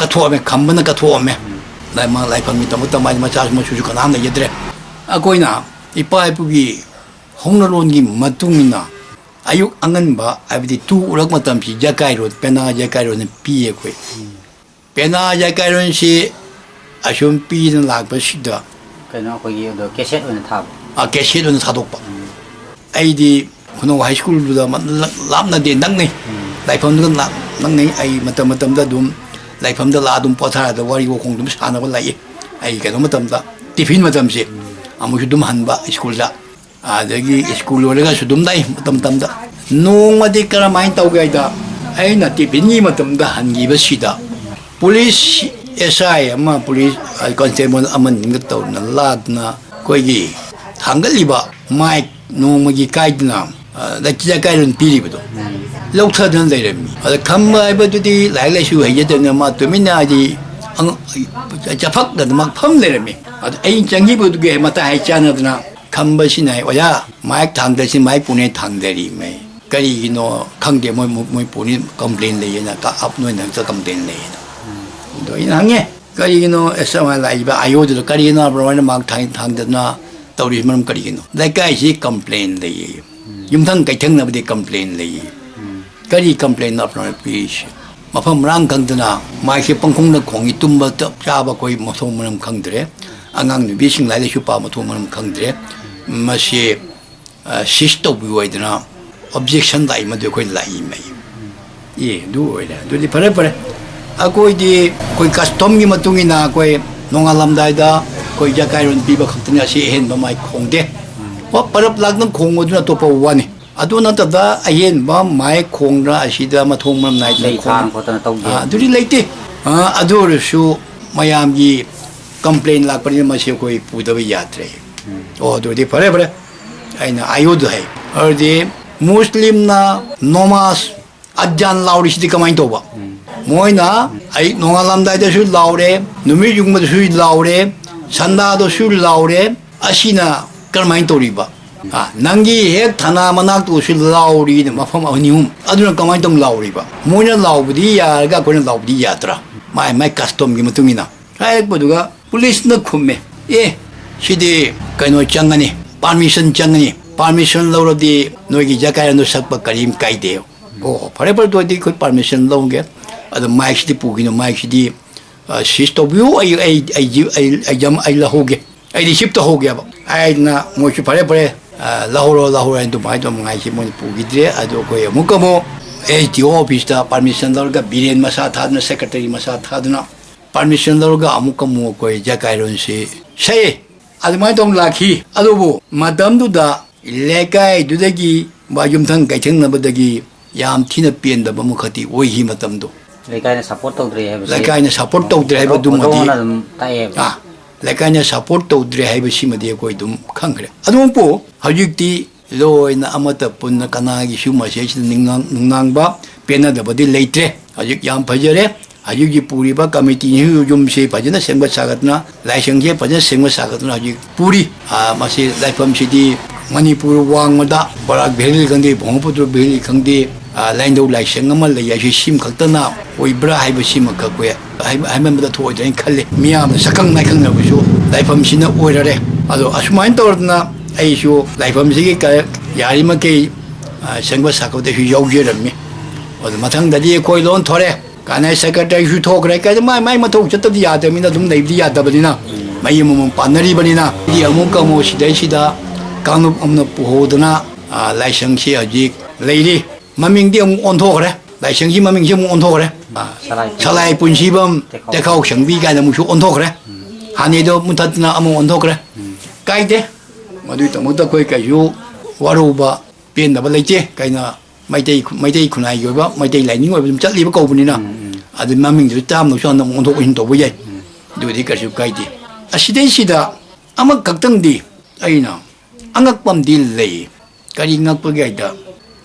ꯀꯠꯊꯣꯛꯑꯝꯃꯦ ꯈꯝꯕꯅ ꯀꯠꯊꯣꯛꯑꯝꯃꯦ ꯂꯥꯏꯐꯝꯒꯤꯗꯃꯛꯇ ꯃꯥꯒꯤ ꯃꯆꯥꯁꯨ ꯃꯁꯨꯁꯨ ꯀꯅꯥꯝ ꯂꯩꯖꯗ꯭ꯔꯦ ꯑꯩꯈꯣꯏꯅ ꯏꯄꯥ ꯏꯄꯨꯒꯤ ꯍꯧꯅꯂꯣꯟꯒꯤ ꯃꯇꯨꯡ ꯏꯟꯅ ꯑꯌꯨꯛ ꯑꯉꯟꯕ ꯍꯥꯏꯕꯗꯤ ꯇꯨ ꯎꯔꯛ ꯃꯇꯝꯁꯤ ꯖꯀꯥꯏꯔꯣꯟ ꯄꯦꯅꯥ ꯖꯀꯥꯏꯔꯣꯟꯅ ꯄꯤꯌꯦ ꯑꯩꯈꯣꯏ ꯄꯦꯅꯥ ꯖꯀꯥꯏꯔꯣꯟꯁꯤ ꯑꯁꯨꯝ ꯄꯤꯗꯅ ꯂꯥꯛꯄꯁꯤꯗ ꯀꯩꯅꯣ ꯑꯩꯈꯣꯏꯒꯤ ꯀꯦꯁꯦꯠ ꯑꯣꯏꯅ ꯊꯥꯕ ꯀꯦꯁꯦꯠ ꯑꯣꯏꯅ ꯊꯥꯗꯣꯛꯄ ꯑꯩꯗꯤ ꯈꯨꯅꯧ ꯍꯥꯏ ꯁ꯭ꯀꯨꯜꯗꯨꯗ ꯂꯥꯞꯅꯗꯦ ꯅꯛꯅꯩ ꯂꯥꯏꯐꯝꯗꯨꯒ ꯅꯛꯅꯩ ꯑꯩ ꯃꯇꯝꯗ ꯑꯗꯨꯝ ꯂꯥꯏꯐꯝꯗ ꯂꯥꯛꯑ ꯑꯗꯨꯝ ꯄꯣꯊꯥꯔꯗ ꯋꯥꯔꯤ ꯋꯥꯈꯣꯡ ꯑꯗꯨꯝ ꯁꯥꯟꯅꯕ ꯂꯥꯛꯏ ꯑꯩ ꯀꯩꯅꯣ ꯃꯇꯝꯗ ꯇꯤꯐꯤꯟ ꯃꯇꯝꯁꯦ ꯑꯃꯨꯛꯁꯨ ꯑꯗꯨꯝ ꯍꯟꯕ ꯁ꯭ꯀꯨꯜꯗ ꯑꯗꯒꯤ ꯁ꯭ꯀꯨꯜ ꯂꯣꯏꯔꯒꯁꯨ ꯑꯗꯨꯝ ꯂꯥꯛꯏ ꯃꯇꯝꯗ ꯅꯣꯡꯃꯗꯤ ꯀꯔꯝꯍꯥꯏꯅ ꯇꯧꯒꯦ ꯍꯥꯏꯗ ꯑꯩꯅ ꯇꯤꯐꯤꯟꯒꯤ ꯃꯇꯝꯗ ꯍꯟꯈꯤꯕꯁꯤꯗ ꯄꯨꯂꯤꯁ SI ꯑꯃ ꯄꯨꯂꯤꯁ ꯀꯣꯟꯁꯇꯦꯕꯜ ꯑꯃꯅꯤꯒ ꯇꯧꯗꯅ ꯂꯥꯛꯗꯨꯅ ꯑꯩꯈꯣꯏꯒꯤ ꯊꯥꯡꯒꯠꯂꯤꯕ ꯃꯥꯏꯛ ꯅꯣꯡꯃꯒꯤ ꯀꯥꯏꯗꯅ ꯖꯀꯥꯏꯔꯣꯟ ꯄꯤꯔꯤꯕꯗꯣ ꯂꯧꯊꯗꯅ ꯂꯩꯔꯝꯃꯤ ꯑꯗ ꯈꯝꯕ ꯍꯥꯏꯕꯗꯨꯗꯤ ꯂꯥꯏꯔꯤꯛ ꯂꯥꯏꯁꯨ ꯍꯩꯖꯗꯅ ꯃꯥ ꯇꯨꯃꯤꯟꯅ ꯍꯥꯏꯗꯤ ꯆꯐꯛꯗꯅ ꯐꯝ ꯂꯩꯔꯝꯃꯤ ꯑꯗ ꯑꯩꯅ ꯆꯪꯈꯤꯕꯗꯨꯒꯤ ꯃꯇꯥꯏ ꯆꯥꯟꯅꯗꯅ ꯈꯝꯕꯁꯤꯅ ꯑꯣꯖꯥ ꯃꯥꯏꯛ ꯊꯥꯡꯗꯔꯁꯤ ꯃꯥꯏꯛ ꯄꯨꯅꯦ ꯊꯥꯡꯗꯔꯤ ꯃꯩ ꯀꯔꯤꯒꯤꯅꯣ ꯈꯪꯗꯦ ꯃꯣꯏ ꯄꯨꯅꯤ ꯀꯝꯄ꯭ꯂꯦꯟ ꯂꯩꯌꯦꯅ ꯅꯣꯏꯅ ꯍꯦꯛꯇ ꯀꯝꯄ꯭ꯂꯦꯟ ꯂꯩꯌꯦꯅ ꯑꯗꯣ ꯑꯩꯅ ꯍꯪꯉꯦ ꯀꯔꯤꯒꯤꯅꯣ ꯑꯁꯨꯃꯥꯏꯅ ꯂꯥꯛꯏꯕ ꯑꯥꯏꯑꯣꯗꯨꯗ ꯀꯔꯤꯒꯤꯅꯣ ꯑꯗꯨꯃꯥꯏꯅ ꯃꯥꯏꯛ ꯊꯥꯡꯗꯅ ꯇꯧꯔꯤ ꯃꯔꯝ ꯀꯔꯤꯒꯤꯅꯣ ꯂꯩꯀꯥꯏꯁꯤ ꯀꯝꯄ꯭ꯂꯦꯟ ꯂꯩꯌꯦ ꯌꯨꯝꯊꯪ ꯀꯩꯊꯪꯅꯕꯗꯤ ꯀꯝꯄ꯭ꯂꯦꯟ ꯂꯩꯌꯦ ꯀꯔꯤ ꯀꯝꯄ꯭ꯂꯦꯟ ꯑꯐꯅ ꯄꯤꯔꯤꯁꯤ ꯃꯐꯝ ꯃꯔꯥꯡ ꯈꯪꯗꯅ ꯃꯥꯏꯛꯁꯦ ꯄꯪꯈꯣꯡꯗ ꯈꯣꯡꯉꯤ ꯇꯨꯝꯕ ꯆꯥꯕ ꯑꯩꯈꯣꯏ ꯃꯊꯣꯡ ꯃꯔꯝ ꯈꯪꯗ꯭ꯔꯦ angang nubising lai shu pa ma thong man khangdre ma se sis to bu wai dana objection dai ma de khoi lai mai ye du oi da du di pare pare a koi di koi custom gi ma tung ina koi nongalam dai da koi ja kai ron pi ba khaktan ya si hen ba mai khong de wa parap lag nam khong oduna to pa wani aduna ta da ayen ba mai khong ra asida ma thong mam nai lei khang ko tan tau ge du di leite adur su mayam gi complain lak pani ma se koi pu da ba yatre o du di pare pare aina ayod hai or di muslim na nomas ajan lauri si kamai to ba moina ai nongalam dai da su laure numi jung ma su laure sanda do su laure asina kamai to ri ba nangi he thana manak to su lauri ne mafam awnium aduna kamai tong lauri ba moina laubdi ya ga ko laubdi yatra mai custom gi mutumina ai boduga police na khumme shidi kaino changani permission changani permission laurodi noigi jakai no sakpa karim kai deo o pare par do di ko permission longge ada mai shidi pugino mai shidi system view ai jam ai la hoge ai di ship to hoge ba ai na mo chi pare pare lahoro ento mai to ngai chi mo pugidre ado ko mukamo di office da permission lorga biren masa thadna secretary masa thadna permission lorga amukamo ko jakai ron se sei admai tong lakhi adobu madam du da lekai du dagi ba yum thang kai theng na badagi yam thina pen da bamu khati oi hi matam do lekai na support tau dre hai lekai na support tau dre ba dum madi tai lekai na support tau dre hai ba si madi koi dum khangre adum po hajikti loina amata punna kana gi shu ma se ningang ba pena da badi leitre hajik yam phajare hajiki puri ba committee ni yum se phajana sengba sagatna laisang je phajana sengba sagatna hajik puri masi laifam sidi manipur wangda barak bheli khangdi bhongputru bheli khangdi laindau laisang ama le yashi sim khaktana oibra haiba sim khakwe haimam da thoi jain khalle miyam sakang nai khangna bu laifam sina oirare ado asmain torna aishu laifam sigi ka yari ma ke sengba sakawde hu yaujerami ado mathang dadi koi lon thore kanai secretary hu thokre ka mai mathok chatadi yadamina dum nei di yadabadina mai mum panari banina di amuk kamo sidai sida kanu amna puhodna laisang si ajik leiri maming di on thokre laisang si maming si on thokre salai punsibam tekau sangbi ka na mu on thokre hani do mutatna amu on thokre kaide madu ta muta koi ka yu waruba pen da balaiche kaina maitei khunai yoba maitei laining oi bum chatli ba ko bunina adu maming du tam no shon on thok hin to bu yai du di ka su kaide asidai sida amak kaktang di aina angak pam dil lei kari ngak pa gai da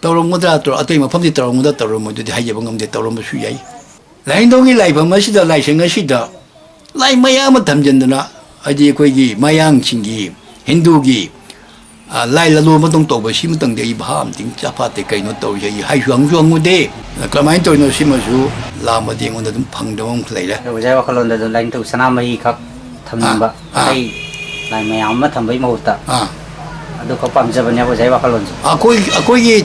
tawrong mudra to atoi ma pham di tawrong mudra tawrong mu di hai je bangam de tawrong su yai lai dong gi lai pham sida lai seng sida lai maya ma tham jan dana aji koi gi mayang chingi hindu gi lai la lo ma dong to ba sim tang de i bham ting cha pha te kai no to ye hai huang huang mu de klamai to no sim su la ma de ngon da dum phang dong lai la jai wa khalon da lain tu sana mai khak thamba ai lai mayam ma thambai mahutta ado ko pamjabanya bo jai wa khalon akoi ye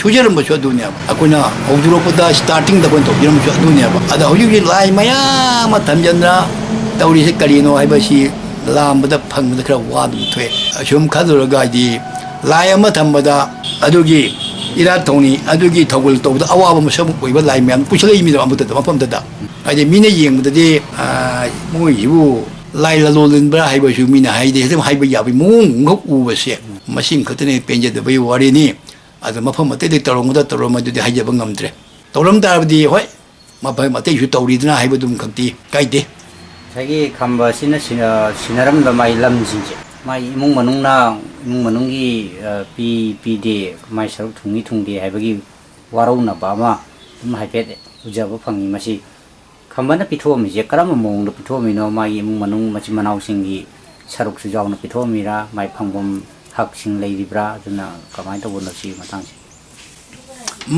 chujero mo chodunya akona oduro poda starting da bon to biram chodunya ba ada hoyu gi lai maya ma tamjanra tawri se kalino hai ba si lam da phang da kra wa dum thwe ashum khadro ga di lai ma thambada adugi ira thoni adugi thogul to da awa ba musam koi ba lai myam puchlei mi da amta da mapam da ade mine yeng da de mo yibu lai la lolin bra hai ba shu mina hai de sem hai ba ya bi mung ngok u ba se masing khatene penje de bai wari ni ada mafam ate de torong da toroma de hai ja bangam tre toram da di hoi ma bai ma te shu tori dna hai ba dum khakti kai de thagi khamba sinaram da mai lam jinje mai imung manung gi pi de mai saruk thungi de hai ba gi warau na ba ma dum hai pe ujaba phangi masi khambana pithomi je karam mong do pithomi no mai imung manung machi manau singi saruk su jaw na pithomi ra mai phangbom hak sing leiribra aduna kamai to bono si matang si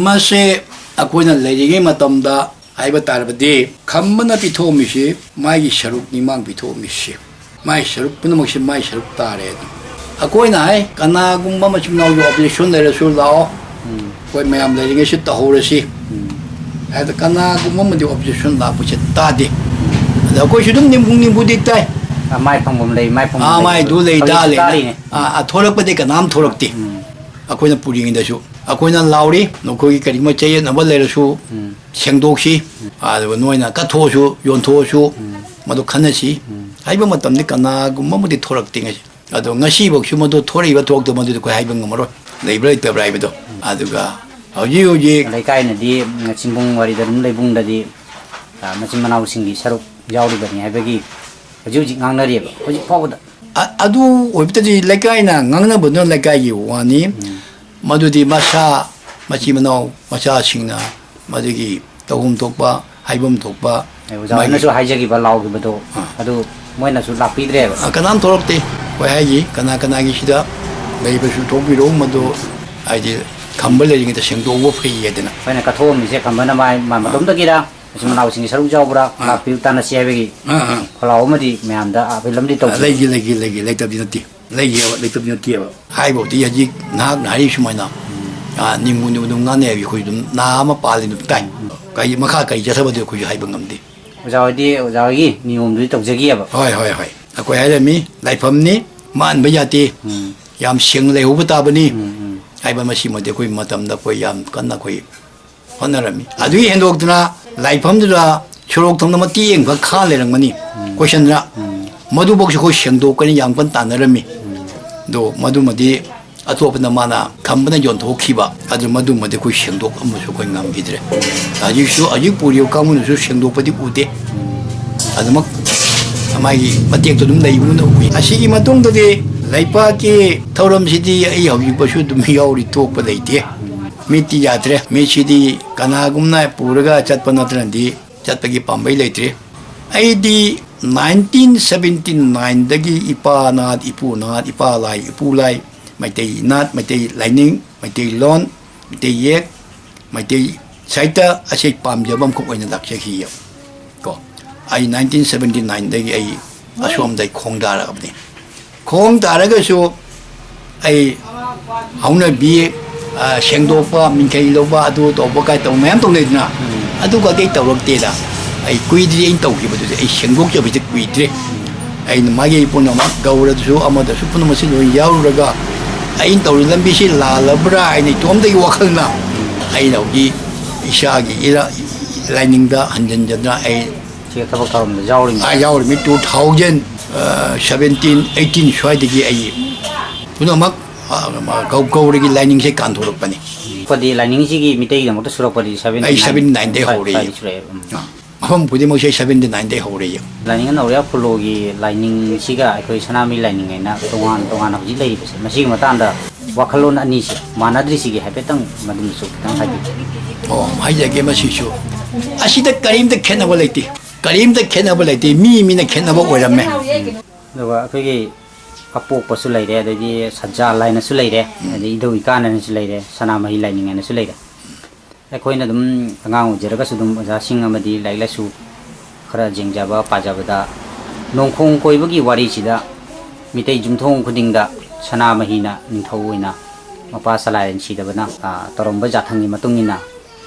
mase akoina leirige matam da haiba tarbade khambana pithomi si mai gi saruk ni mang pithomi si mai saruk punamok si mai saruk tare akoina hai kana gumba machi nau yo operation le rasul lao koi mayam leirige si ta hore si ada kana gumma mandi objection la puche tade da ko shudum nim budi tai mai phong bom lei mai phong mai du lei da le thorak pa de ka nam thorak ti akoina puring da su akoina lauri no ko ki kari ma chay na ba le su sengdok si adu noina ka tho su yon tho su madu khana si haiba matam ni kana gumma mudi thorak ti ngai adu ngasi bok su madu thori ba thok do madu ko haiba ngamaro leibrai te brai ba do adu ga hoji hoji lei kai na di chimbung wari da dum leibung da di machin manau singi saruk yauri bani haibagi hoji ngang na ri ba hoji phaw da adu oibtadi lekai na ngangna bodon lekai yi wani madudi masa machi manau masa singna madigi tawum tokpa haibam tokpa oja na su haijagi ba law gi bado adu moina su lapi dre ba kanam thorokte koi haiji kana gi sida leiba su tokbiro madu aidi khambal legi ta sengdo wo phei yedena faina ka thom se khambana mai madom da gira machin manau singi saruk jawbra lapi tana si haibagi kholaw ma di myam da abelam di tok legi tab dinati legi tab dinati haibo ti yaji na nari sumaina nimu ngane bi khoi dum na ma pali dum tai kai makha kai jasaba de khoi haiba ngamdi oja gi nium du tok jagi ba hoi akoi haidami laifam ni man ba yati yam sing le hu ta bani haiba masi mo de khoi matam da khoi yam kanna khoi honarami adui hendok duna laifam dura chorok thong ma ti eng ba kha le rang mani question ra madu bok ko shengdo kan yang pan tanarami do madu madi atopna mana khambana jon thokiba adu madu madi ko shengdo am so ko ngam bidre aji puriyo kamun so shengdo padi ude adu mak amai matek to dum nei bu no ui asi gi matong de laipa ki thoram sidi ai hawi ba su dum yauri tok pa leite miti yatre me sidi kana gumna puraga chatpa natrandi chatpagi pambai leitre ai di 1979 dagi ipa nat ipu nat ipa lai ipu lai mai tei nat mai tei lining mai tei lon mai tei yek mai tei saita asai pam jabam ko oina dak chehi ko ai 1979 dagi ai asom dai khong dara abni khong dara ga su ai hauna bi sengdo pa min kai lo ba adu to ba kai to mem to le na adu ga kai to rok te da ai kuidri in tau ki badu ai sengok je bi kuidri ai magi puna ma gaura su amada su puna ma sin yaw raga ai tau lambi si la la bra ai ni tom dai wakhal na ai no gi isha gi ira lining da hanjan jadra ai che tabak tarum da jawri ai yaw mi 2017 18 shwai digi ai puna ma gauri gi lining se kan thorok pani padi lining si gi mitei da mota surak padi 7 ai 79 de hori हम पुदे मोसे 79 दे हो रही है lining नौरिया फुलो की lining सिगा अखोई सनामी lining है ना तोगान हजी लई बसे मसी मतांदा वखलोन अनि से मानद्रि सिगे हाइपेतंग मदुम सु तंग हाइबि ओ हाइ जगे मसी सु असिद करीम द खेनबो लेति मी न खेनबो ओरमे दवा अखोई अपोक पसु लैरे अदि सज्जा लाइन सु लैरे अदि इदो इकान न सु लैरे सनामही लाइनिंग न सु लैरे अखोइना दम अंगांग जरगा सुदम ओजा सिंग अमदि लाइलासु खरा जेंगजाबा पाजाबदा नोंखों कोइबगी वारी सिदा मितै जुमथों खुदिंगदा सनामहीना निंथौइना मपा सलायन सिदबना तरomba जाथंगि मतुंगिना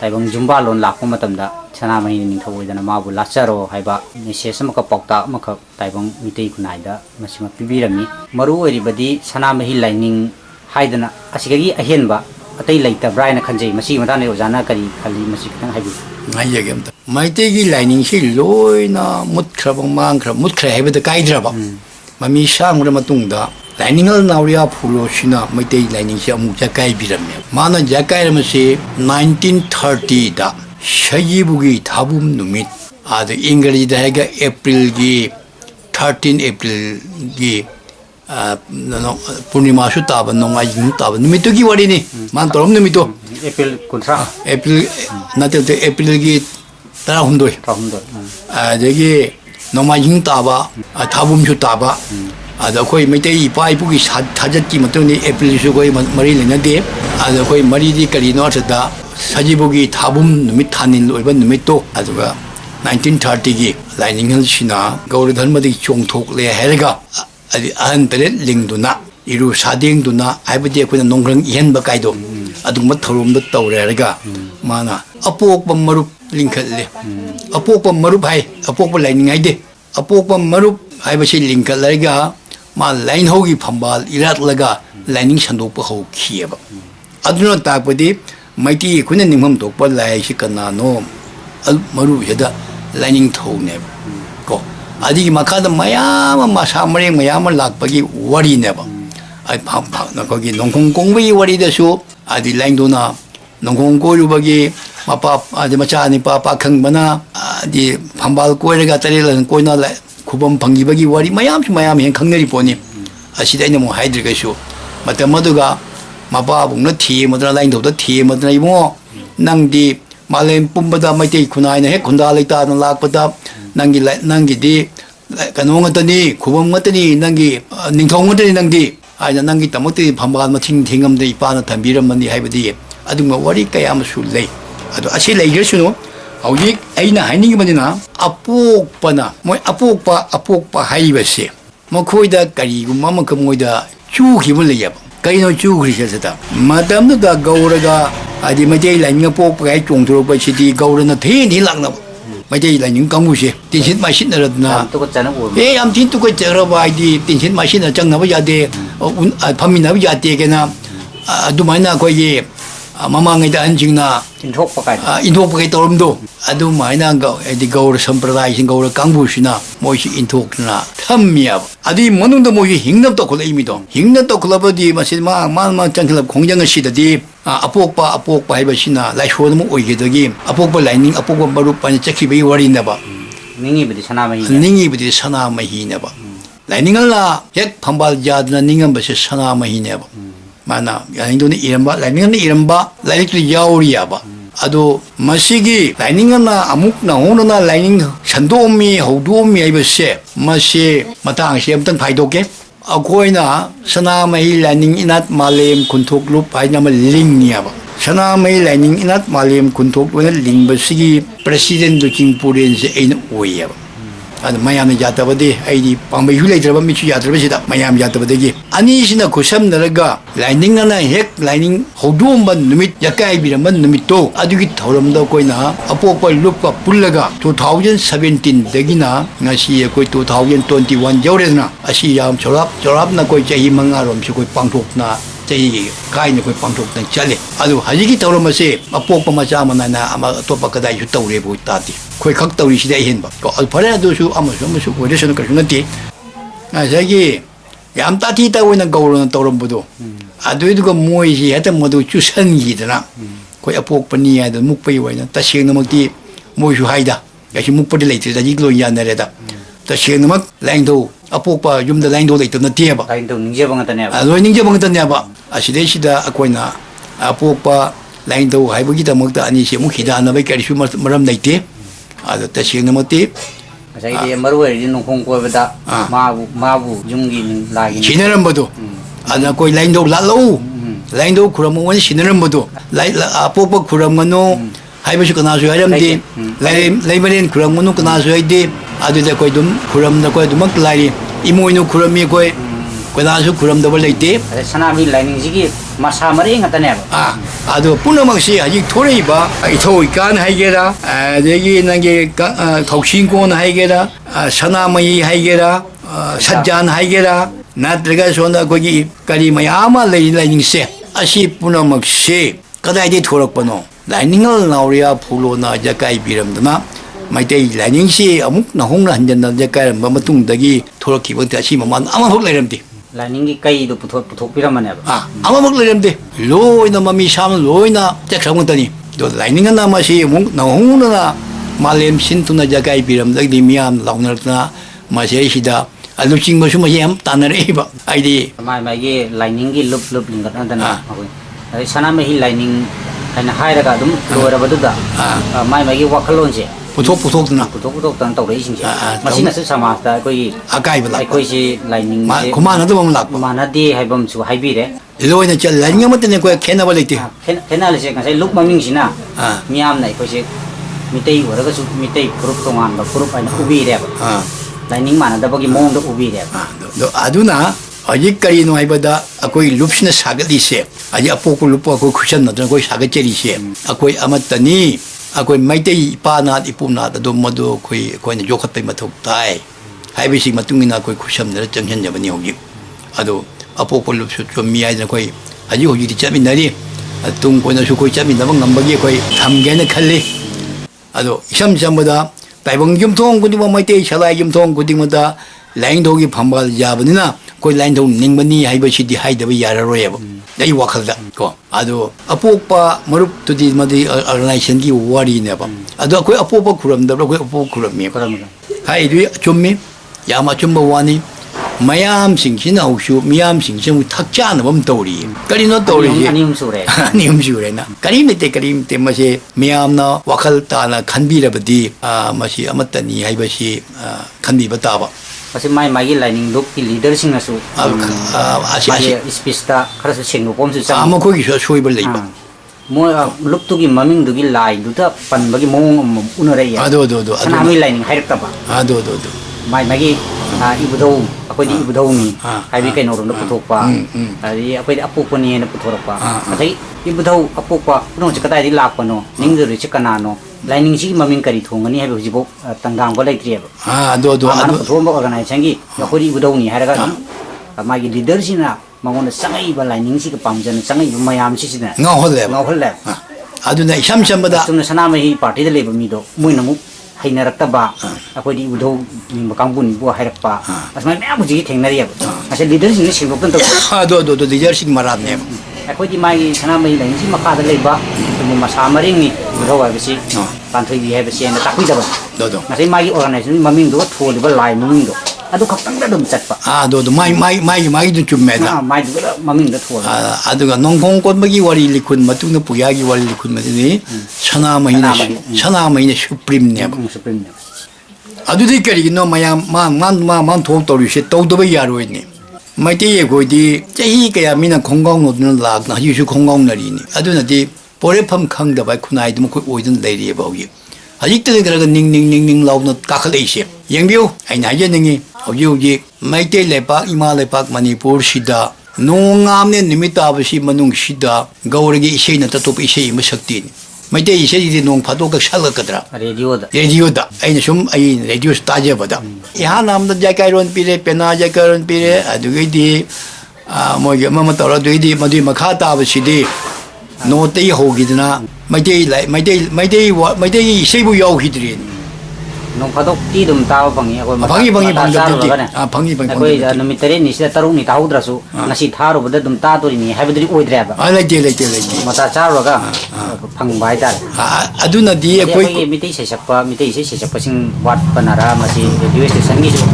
ताइबंग जुम्बा लोन लाखो मतमदा सनामहीनि निंथौइदना माबु लाचारो हाइबा मेसेज मका पौता मका ताइबंग मितै खुनाइदा मसिमा पिबिरमी मरु ओरिबदी सनामही लाइनिंग हाइदना असिगगी अहेनबा अतै लैता ब्राइन खंजै मसी मताने ओजाना करी खाली मसी खतंग हाइबि हाइजे गेम त माइते gi lining si loina mutkhra mangkhra mutkhra haibada kaidra ba mami samra matungda lining al nauria phulo sina maite lining si amu ja kai biramya mana ja kai ramase 1930 da shayibugi thabum numit adu ingari da ga april gi 13 april gi पूर्णिमा सु ताब नोंगाई जु ताब निमितो की वडी नि मान तोरम निमितो अप्रैल नते अप्रैल की तरा हुंदोय अदगी नोंगाई जु ताब थाबुम सु ताब अद कोई मेते इपा इपु की थाजत की मतों नि अप्रैल सु कोई मरी लेना दे अद कोई मरी दी करी नो सदा सजिबुगी थाबुम निमित थानिन ओइबा निमितो अदुगा 1930 की लाइनिंग हिल सिना गौर धर्म दी चोंगथोक ले हेरगा अदि अहन तरे लिंगदुना इरु सादेंगदुना आइबदि अखोना नोंग्रंग इहनबा काइदो अदुम थरोम द तौरेरगा माना अपोक मरुप लिंखले अपोक मरुप हाय अपोक लाइनिंग आइदे अपोक मरुप ꯍꯥꯏꯕꯁꯤ ꯂꯤꯡꯈꯠꯂꯒ ꯃꯥ ꯂꯥꯏꯅꯤꯡꯊꯧꯒꯤ ꯐꯝꯕꯥꯜ ꯏꯔꯥꯠꯂꯒ ꯂꯥꯏꯅꯤꯡ ꯁꯟꯗꯣꯛꯄ ꯍꯧꯈꯤꯑꯕ ꯑꯗꯨꯅ ꯇꯥꯛꯄꯗꯤ ꯃꯩꯇꯩ ꯑꯩꯈꯣꯏꯅ ꯅꯤꯡꯐꯝ ꯊꯣꯛꯄ ꯂꯥꯏꯁꯤ ꯀꯅꯥꯅꯣ ꯃꯔꯨꯁꯤꯗ ꯂꯥꯏꯅꯤꯡꯊꯧꯅꯦꯕ ꯀꯣ ꯑꯗꯨꯒꯤ ꯃꯈꯥꯗ ꯃꯌꯥꯝ ꯑꯃ ꯃꯁꯥ ꯃꯔꯦꯡ ꯃꯌꯥꯝ ꯑꯃ ꯂꯥꯛꯄꯒꯤ ꯋꯥꯔꯤꯅꯦꯕ ꯑꯩꯈꯣꯏꯒꯤ ꯅꯣꯡꯈꯣꯡ ꯀꯣꯡꯕꯒꯤ ꯋꯥꯔꯤꯗꯁꯨ ꯑꯗꯤ ꯂꯥꯏꯅꯤꯡꯊꯧꯅ ꯅꯣꯡꯈꯣꯡ ꯀꯣꯏꯔꯨꯕꯒꯤ ꯃꯄꯥ ꯑꯗꯤ ꯃꯆꯥ ꯅꯤꯄꯥ ꯄꯥꯈꯪꯕꯅ ꯑꯗꯤ ꯐꯝꯕꯥꯜ ꯀꯣꯏꯔꯒ ꯇꯔꯦꯠ ꯀꯣꯏꯅ ꯈꯨꯕꯝ ꯐꯪꯈꯤꯕꯒꯤ ꯋꯥꯔꯤ ꯃꯌꯥꯝ ꯍꯦꯟꯅ ꯈꯪꯅꯔꯤ ꯄꯣꯠꯅꯤ ꯑꯁꯤꯗ ꯑꯩꯅ ꯑꯃꯨꯛ ꯍꯥꯏꯗ꯭ꯔꯒꯁꯨ ꯃꯇꯝ ꯑꯗꯨꯒ ꯃꯄꯥꯕꯨꯡꯅ ꯊꯦꯝꯃꯗꯅ ꯂꯥꯏꯅꯤꯡꯊꯧꯗ ꯊꯦꯝꯃꯗꯅ ꯏꯕꯨꯡꯉꯣ ꯅꯪꯗꯤ 마렘 뿜바다 마이테이 쿠나이나 해 군다알이따는 락바다 난기디 간홍었더니 구범었더니 난기 닝통었더니 난기 아이나 난기 따먹더니 반바가 팅팅엄데 이빠나 담비름만디 하이버디 아둥마 워리 까야마수 레이 아도 아시 레이ger수노 아우직 아이나 하이닝이 뭐지나 아뽀오빠나 뭐 아뽀오빠 하이버시 뭐 거기다 까리고 마마 그 뭐이다 쭉 힘을 내야 까이노 쭉 그리셔서다 마담도다 가오라가 아디 마제이 라인가 뽀뽀가 종도로바 시디 가오르나 대니 락나 마제이 라인 강무시 딘신 마신나라나 예 암tin 또 그 저러봐 아이디 딘신 마신나 정나봐 야데 밤이나 야데게나 아두마이나 거기 마망에다 안징나 인톡바가 떠름도 아두마이나 가 에디 가오르 선프라다이신 가오르 강부시나 모시 인톡나 탐미야 아디 뭐는도 모시 힝납도 콜레이미도 힝납도 콜라버디 마시마 마마 장클럽 공장을 시다디 아포옥바 해버시나 라이쇼는 뭐 오이게더기 아포옥바 라이닝 아포옥바 마루빠니 짝히베이 와리나바 닝이부디 사나마히나바 라이닝을라 약 판발 야드나 닝은버시 사나마히나바 마나 야인도니 이름바 라이닝은 이름바 라이닝도 야오리야바 아도 마시기 라이닝은나 아묵나 오너나 라이닝 산도미 호도미 해버시 마시 마땅시 아무튼 파이도게 아고이나 서나마이 라이닝 이낫 말렘 군톡룹 하이나마 링니아바 서나마이 라이닝 이낫 말렘 군톡룹은 링버시기 프레시덴트 킹포렌스 에인 오이야바 아니 마야는 야다바디 아이디 방배 휴레이드바 미치 야드바시다 마야ም 야다바데기 아니시나 고삼나라가 라이닝나나 핵 라이닝 호두만 누밋 야까이비라만 누밋도 아두기 더럼도 거이나 아포빠 룹과 불라가 2017 되기나 나시에 거의 2021 여래나 아시야 졸업나 거의 제히 망아롬시 거의 방톡나 제히 가이네 거의 방톡나 잘래 아주 하지기 더럼시 아포빠 마자만나 아마 또바까다 유타우레 보이다디 거의 각다우리 시대에 현바 버려도수 아무수 그래서는 그런 건데 자기 얌따티 있다고 있는 거로는 떠오른부도 아두이도가 뭐이지 하여튼 모두 주선이더나 거의 아포빠니야도 묵바이 와이나 다시는 먹디 뭐이슈 하이다 야시 묵바리 레이트다 이글로 야나래다 다시는 먹 랭도 아포빠 좀더 랭도 레이트나 티에바 랭도 닝제방한테네 로 닝제방한테네바 아시데시다 아코이나 아포빠 랭도 하이버기다 먹다 아니시 뭐 기다나베 까리슈 마람 레이트 아도 다시는 먹디 자기의 머루에 농콩 거에다 마부 중기 라기 신내는 모두 아나 거의 라인도 라로 라인도 그러면 신내는 모두 아뽀뽀 그러면은 하이버시 그나서 하렴디 라이버린 그러면은 그나서 해디 아두데 거의 좀 그럼나 거의 좀 막라리 이모이노 그럼이 거의 그나서 그럼도 벌레디 사나미 라이닝지기 마사마리 같다네 아도 뿌너막시 아직 토레이바 이토이간 하이게라 여기 나게 덕신권 하이게라 사나마이 하이게라 삿잔 하이게라 나들가서나 거기 까리 마야마 라이닝세 아시 뿌너막시 그다이디 토럭번호 라이닝을 나오리아 불로나 자까이 비름드나 마이테이 라이닝시 아묵 나홍라 한잔나 자까이 마마뚱다기 토럭기번 다시 마만 아마 혹 레름디 라닝기 까이도 부톡비라만 해 아마 먹 레름디 로이나 마미 샤면 로이나 짝상문더니 또 라이닝은 나마시 묵 나홍나 말렘 신투나 자까이 비름다기 미암 라우나르나 마세시다 알루칭 머슈마 얌 따나레이바 아이디 마이게 라이닝기 룹 링가다나 사나메히 라이닝 하이나 하이라가 좀 로라바두다 마이게 와클론제 부톡부톡드나 부톡부톡단 떠레이신제 마시나스 사마스다 거기 아까이블라 거기 라이닝 그만하도 보면 락 그만하디 하이범수 하이비레 로이나 저 라이닝 못되네 거야 캐나발레티 캐나발레세 가서 룩 마밍시나 미암나 거기 미테이 오라가수 미테이 그룹 동안 그룹 아니 우비레 라이닝 만하다보기 몽도 우비레 아두나 아직까지 노아이보다 아코이 룹시나 사글리세 아직 아포고 룹고 아코 쿠션 나던 거기 사글제리세 아코이 아마따니 아코이 마이테이 파나 이쁨나도 모두 거의 욕했던 맛 없다이 하이비시 맞둥이나 거의 구시험들 정현자분이 오기 아도 아포폴로스 좀 미아이는 거의 아주 호기리 짜민다리 동고나수 거의 짜민다면 남박이 거의 담개는 칼리 아도 시험보다 대봉 김통 군디모 마이테 샬라이 김통 군디모다 라인도기 반발 잡으나 거의 라인도 닝번이 하이버시디 하이더비 야라로예요. 이 와칼다. 거 아도 아포빠 머룹도디 마디 얼라이션기 와리네바. 아도 거의 아포빠 구름더라 거의 아포 구름이. 그러면 하이리 좀미 야마 좀바와니 마얌 싱신아 혹시 미얌 싱신 탁자는 범 떠오리. 까리노 떠오리지. 아니 음수래. 아니 음식으로나. 까리메테 마시 미얌나 와칼다나 간비라버디 마시 아마따니 하이버시 간비바다바. Kasi may lining look leader sing nasu. 아시 May spista karasa sing no pomsu sang. 아마 거기서 수입을 내봐. Mo look to gi maming dugi line duta pan bagi mong unare ya. 아도 Sana may lining hair ta ba. 아도 May ibudaw ako di ibudaw ni. Ay bi kay noro na putok pa. Ay ako di apu ko ni na putok pa. Kasi ibudaw apu pa no chikata di lak pa no. Ningduri chikana no. Lining si maming kari thongani hai bji bo tanggang ko lai triya. 아도 Ano putok ba organize changi. Ako di ibudaw ni hair ka. Magi leader sina mangon sangai ba lining si ka pamjan sangai ba mayam si sina. ngahol래 Ngawhal 아도나 샴샴보다 tumna sanamai party da leba mi do moi namu hainarakta ba akoi di udho ni makambun bu hairakpa asmai me abu ji thengnari ya ase leader sin singok tan 아도 리더십 말았네 akoi di mai sanamai lai si makha da leba tumu masamaring ni udho wa bisi tanthoi bi hai bisi na takui da ba 너도 ase mai organization maming do thol ba lai maming do adu khaptang da dum chatpa 아도 마이도 좀 매다 mai du maming da thol 아도가 농공꽃먹이 월이 리군 맞둥의 부야기 월이 리군 맞으니 천하마이네 슈프림네 supreme 아두디 거리기 너 마야만 도토리시 도도베 야로이니 마이티에 고디 제히 그야 미나 공공노드는 락나 유슈 공공날이니 아두나디 보레펌 강다바 쿠나이드 뭐 오이든 레리에 보기 아직도 그러가 닝닝닝닝 라우는 까클레이시 영비오 아니 하제능이 어기오기 마이테 레박 이마레박 마니푸르 시다 농암네 니미타버시 만ung 시다 가오르기 이세는 따토 이세 임석티니 마이테 이세디 농 파도가 샬거더라 radio da 레디오다 아니 좀 아이 레디오 스타제보다 이하 남도 자카이론 피레 페나 자카이론 피레 아두게디 뭐게 뭐뭐 떨어도이디 뭐디 마카타버시디 노테이 호기드나 마이테이 세부 요히드리 nong padok ti dum taw bangi ako 방이 방이 akoi numi tere ni sida tarung ni tahu drasu nasi tharu bada dum ta tori ni habidri oidreba 알레티 mata charu ga phang bai tar 아두나디 koi mitei se sakpa sing wat panara masi radio station gi su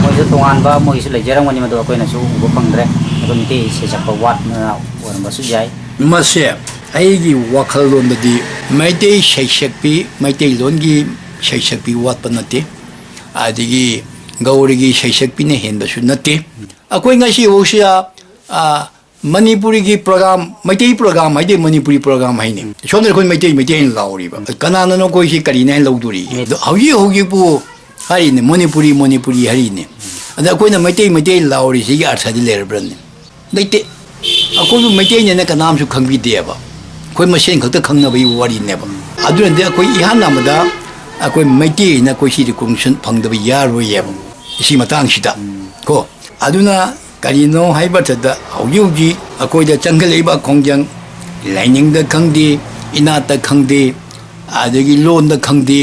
moi su tongan ba moi su lejarang mani madu akoi na su go phangdre ko mitei se sakpa wat na war ba su jai 마세 아이기 와칼론다디 마이테이 셰셰피 마이테이 론기 셰셰피 왔빠나티 아디기 가오리기 셰셰피네 hendasu nati akoi ngasi osia Manipuri programme Meitei programme है Manipuri programme है सोने कोई मैतेई लाउरीब कनानो कोई सी करीने लौदुरी हौजी हौजीबु हरिने मणिपुरी हरिने अदा Koyna Meitei Lowry सिगी अर्थदि लेरब्रने लेते अकोइ मैतेईने कनामसु खंबिदेबा कोई मसेन खत खंगनबई वारीनेबा अदुनदे कोई इहान नामदा अकोइ मैतेईना कोई सी रिकॉग्निशन फंगदब यारोयेबा इसी मतंगसिदा को अदुना करीनो हाइबतदा हौजी अकोइदा चंगलेबा खोंजंग लाइनिंगदा खंगदे इनाता खंगदे आदगी लोनदा खंगदे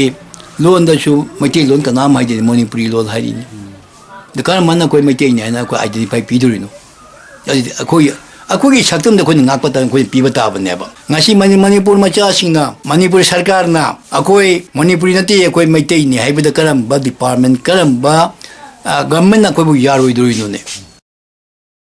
लोनदासु मैतेई लोन कनाम हाइदे मणिपुरी लोन हारिनि दकार मना कोई मैतेई ने को आइडेंटिफाई पिदुरिनो अखोगी सक्तमदा कोइ नाकपता कोइ पिबा ताबनेबा ngasi मणिपुर मचासिंगना मणिपुर सरकारना अखोई मणिपुरी नते कोइ मैतेई ने हाइबदा करम बा डिपार्टमेंट करम बा गवर्नमेंट ना कोइ यारोइदुरिनो ने